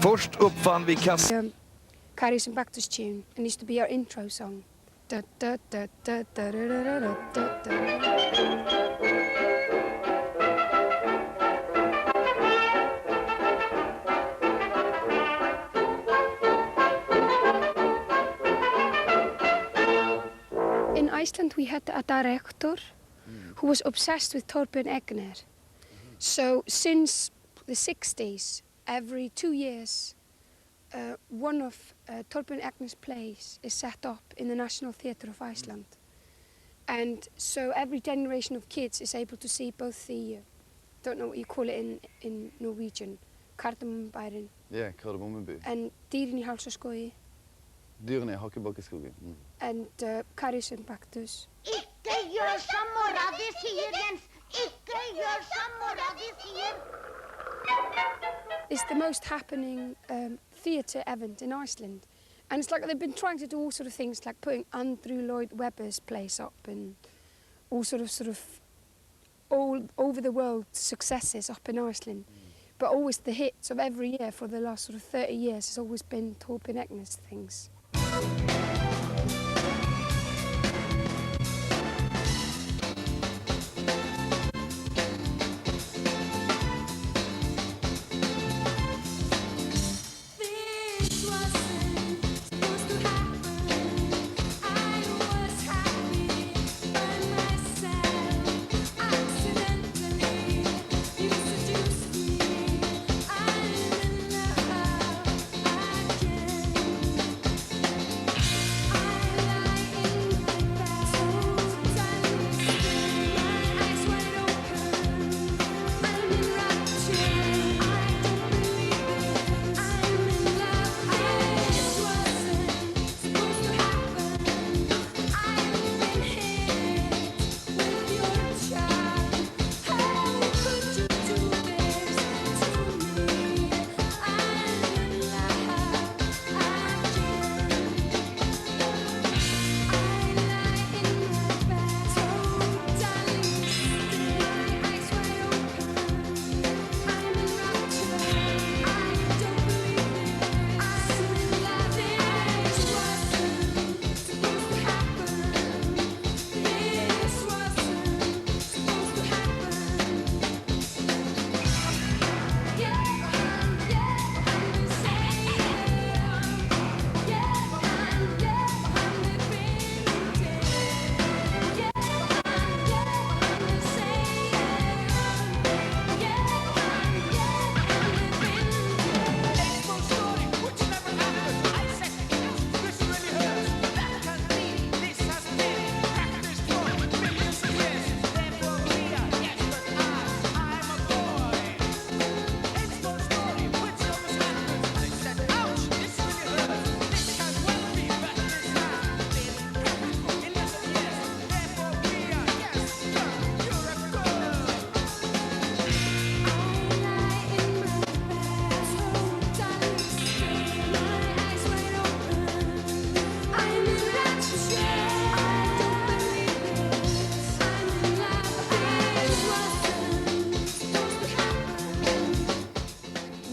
Först uppfann vi Karius and Bactus tune, and used to be our intro song. Da, da, da, da, da, da, da, da, da, da. In Iceland we had a director who was obsessed with Torbjörn Egner. So since the 60s, every 2 years, one of Torbjörn Egner's plays is set up in the National Theatre of Iceland. And so every generation of kids is able to see both the, don't know what you call it in Norwegian, Kardemommebærin. Yeah, Kardemommeby. And Dýrin í Hálsaskógi. Dyrene i Hakkebakkeskogen. And Karius and Bactus. Ikke gjør som mora di sier, Jens! Ikke gjør som mora di sier! It's the most happening theatre event in Iceland. And it's like they've been trying to do all sort of things, like putting Andrew Lloyd Webber's place up and all sort of all over the world successes up in Iceland. But always the hits of every year for the last sort of 30 years has always been Torbjörn Egner's things.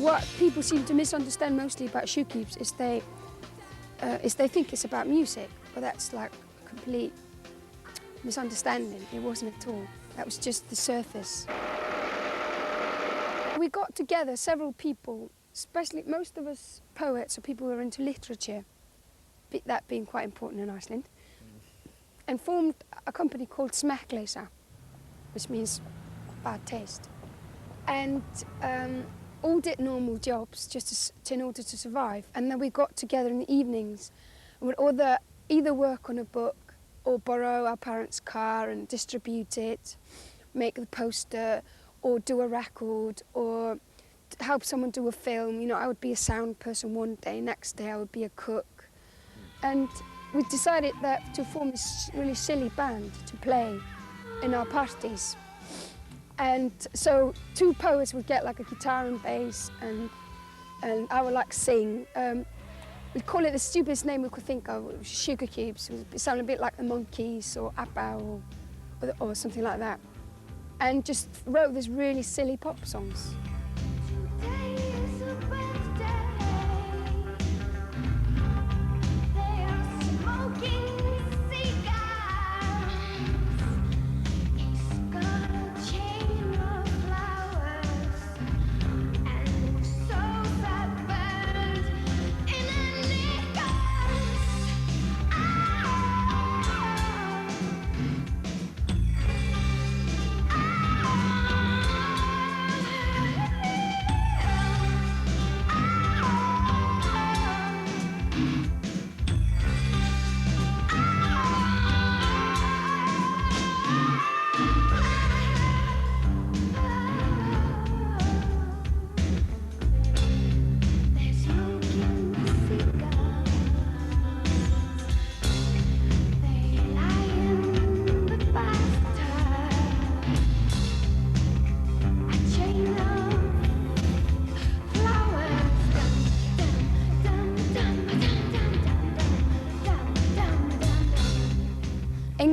What people seem to misunderstand mostly about shoekeeps is they think it's about music, but that's like a complete misunderstanding. It wasn't at all. That was just the surface. We got together several people, especially most of us poets or people who are into literature, that being quite important in Iceland, and formed a company called Smekkleysa, which means bad taste. And all did normal jobs just in order to survive. And then we got together in the evenings and would either work on a book or borrow our parents' car and distribute it, make the poster, or do a record, or help someone do a film. You know, I would be a sound person one day, next day I would be a cook. And we decided that to form this really silly band to play in our parties. And so 2 poets would get like a guitar and bass, and I would like sing. We'd call it the stupidest name we could think of, it was Sugar Cubes. It would sound a bit like the Monkees or ABBA or something like that. And just wrote these really silly pop songs. Today is a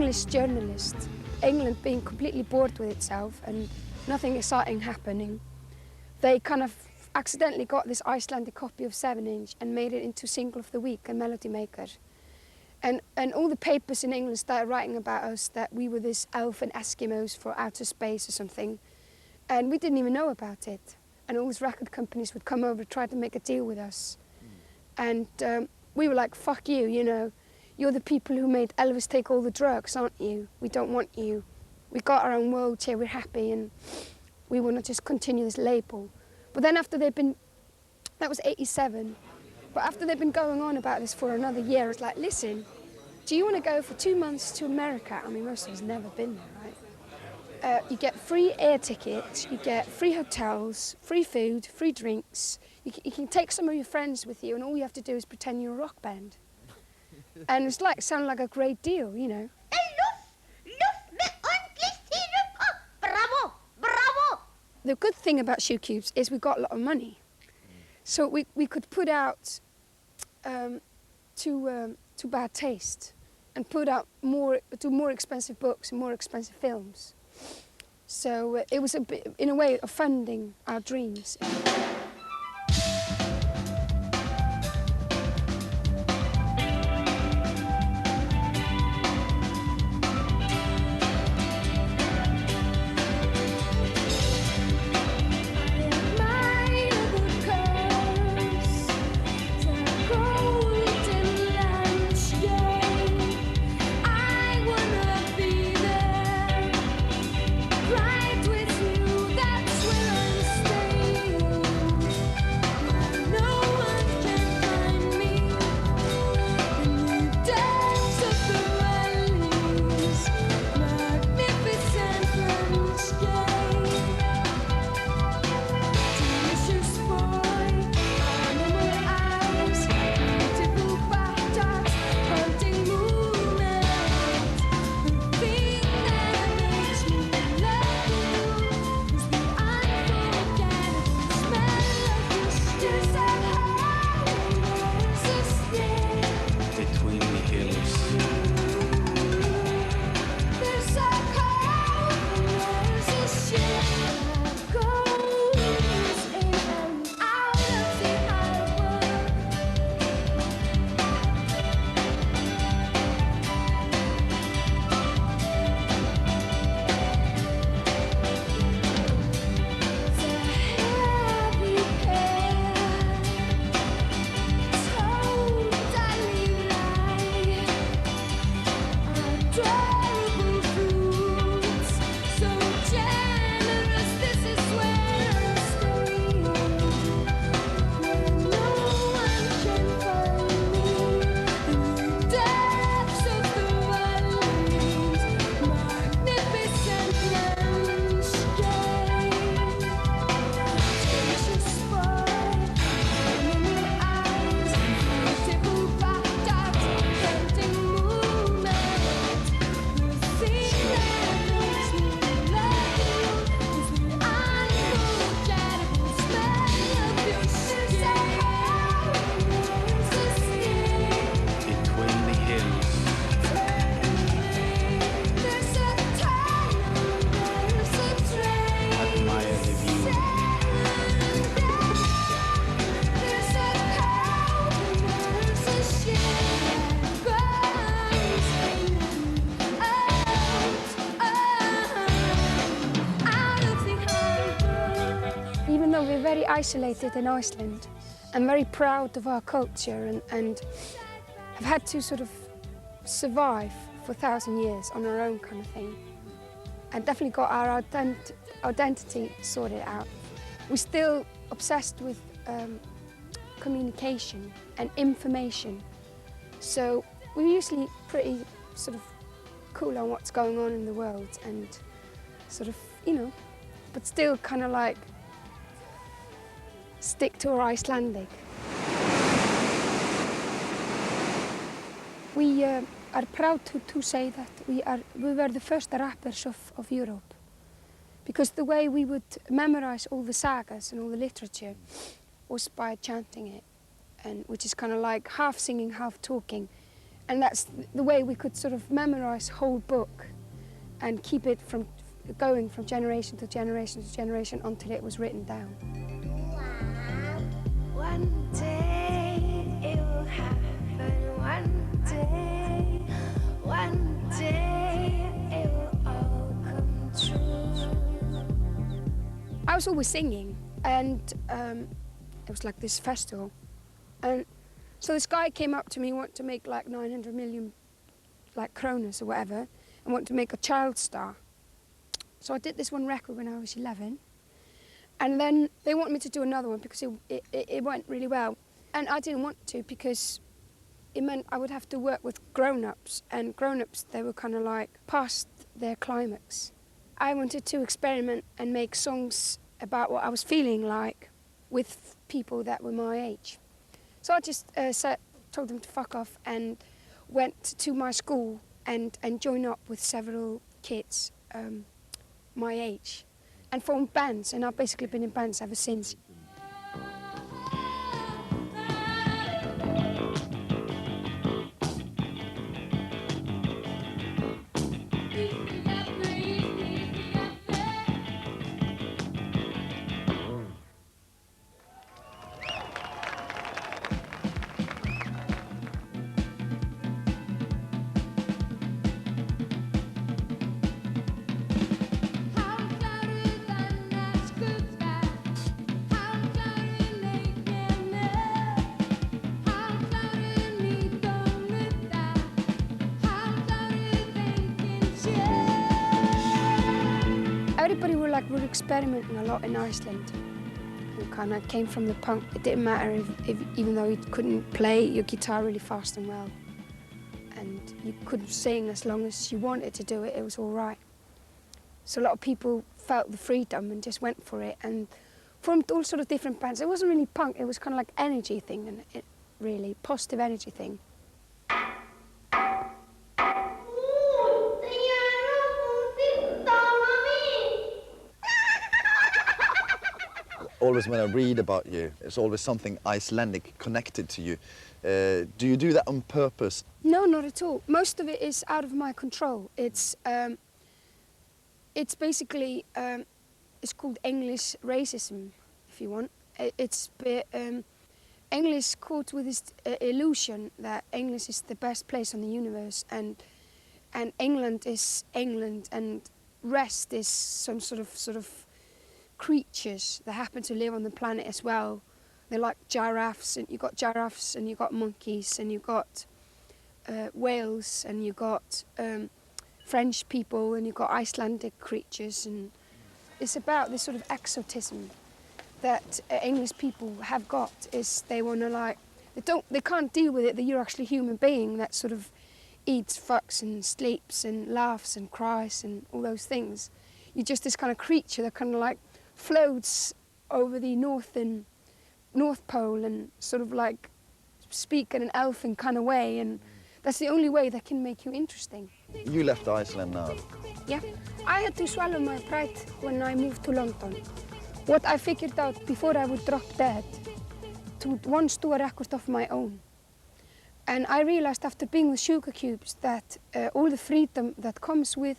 English journalist, England being completely bored with itself and nothing exciting happening, they kind of accidentally got this Icelandic copy of 7-inch and made it into single of the week and Melody Maker. And all the papers in England started writing about us, that we were this elfin Eskimos for outer space or something. And we didn't even know about it. And all these record companies would come over and try to make a deal with us. And we were like, fuck you, you know. You're the people who made Elvis take all the drugs, aren't you? We don't want you. We got our own world here, we're happy, and we want to just continue this label. But then after they've been, that was 87, but after they've been going on about this for another year, it's like, listen, do you want to go for 2 months to America? I mean, most of us never been there, right? You get free air tickets, you get free hotels, free food, free drinks. You can take some of your friends with you, and all you have to do is pretend you're a rock band. And it's like, sounded like a great deal, you know. Luft med ordentlig sirup på! Bravo! Bravo! The good thing about Shoe Cubes is we got a lot of money. So we could put out to bad taste and put out do more expensive books and more expensive films. So it was a bit, in a way, of funding our dreams. We're very isolated in Iceland and very proud of our culture and have had to sort of survive for 1,000 years on our own kind of thing, and definitely got our identity sorted out. We're still obsessed with communication and information, so we're usually pretty sort of cool on what's going on in the world and sort of, you know, but still kind of like stick to our Icelandic. We are proud to say that we were the first rappers of Europe, because the way we would memorize all the sagas and all the literature was by chanting it, and which is kind of like half singing, half talking, And that's the way we could sort of memorize whole book and keep it from going from generation to generation to generation until it was written down. One day it will happen, one day it will all come true. I was always singing, and it was like this festival. And so this guy came up to me, wanted to make like 900 million like kronas or whatever, and wanted to make a child star. So I did this one record when I was 11. And then they want me to do another one because it went really well. And I didn't want to because it meant I would have to work with grown-ups. And grown-ups, they were kind of like past their climax. I wanted to experiment and make songs about what I was feeling like with people that were my age. So I just told them to fuck off and went to my school and joined up with several kids my age and formed bands, and I've basically been in bands ever since. Everybody were experimenting a lot in Iceland. You kind of came from the punk. It didn't matter if even though you couldn't play your guitar really fast and well, and you couldn't sing as long as you wanted to do it, it was all right. So a lot of people felt the freedom and just went for it and formed all sort of different bands. It wasn't really punk, it was kind of like energy thing, and it really positive energy thing. Always when I read about you, it's always something Icelandic connected to you. Do you do that on purpose? No, not at all. Most of it is out of my control. It's basically, it's called English racism, if you want. English caught with this illusion that English is the best place on the universe, and England is England, and rest is some sort of creatures that happen to live on the planet as well. They're like giraffes, and you got monkeys, and you got whales, and you got French people, and you got Icelandic creatures, and it's about this sort of exotism that English people have got. Is they want to they can't deal with it that you're actually a human being that sort of eats, fucks, and sleeps, and laughs, and cries, and all those things. You're just this kind of creature that kind of like floats over the North Pole and sort of like speak in an elfin kind of way, and that's the only way that can make you interesting. You left Iceland now. Yeah, I had to swallow my pride when I moved to London. What I figured out before I would drop dead, to once do a record of my own. And I realized after being with Sugar Cubes that all the freedom that comes with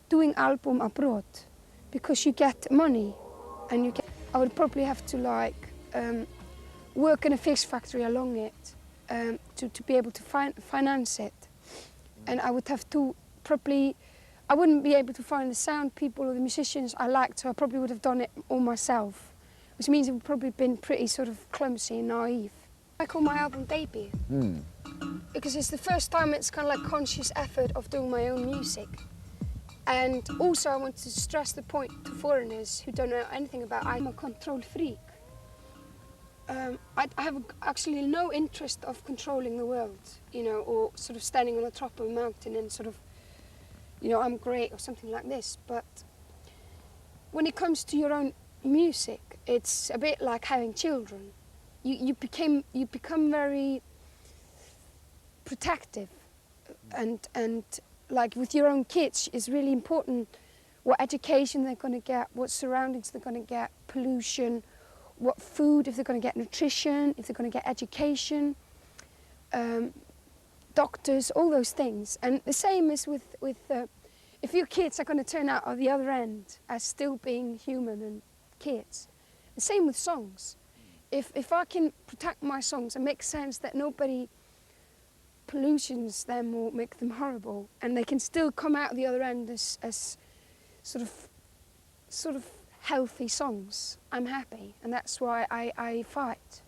doing album abroad, because you get money, and I would probably have to work in a fish factory along it to be able to finance it. And I would have to I wouldn't be able to find the sound people or the musicians I liked, so I probably would have done it all myself, which means it would probably have been pretty sort of clumsy and naive. I call my album Debut, because it's the first time it's kind of like conscious effort of doing my own music. And also I want to stress the point to foreigners who don't know anything about I'm a control freak. I have actually no interest of controlling the world, or sort of standing on the top of a mountain and sort of, I'm great or something like this. But when it comes to your own music, it's a bit like having children. You become very protective, and like with your own kids, it's really important what education they're going to get, what surroundings they're going to get, pollution, what food, if they're going to get nutrition, if they're going to get education. doctors, all those things. And the same is with if your kids are going to turn out at the other end as still being human and kids. The same with songs. If I can protect my songs and make sense that nobody pollutions them or make them horrible, and they can still come out the other end as sort of healthy songs, I'm happy, and that's why I fight.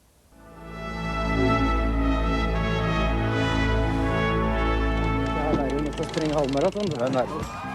Ja, nei, vi måtte springe halvmaraton.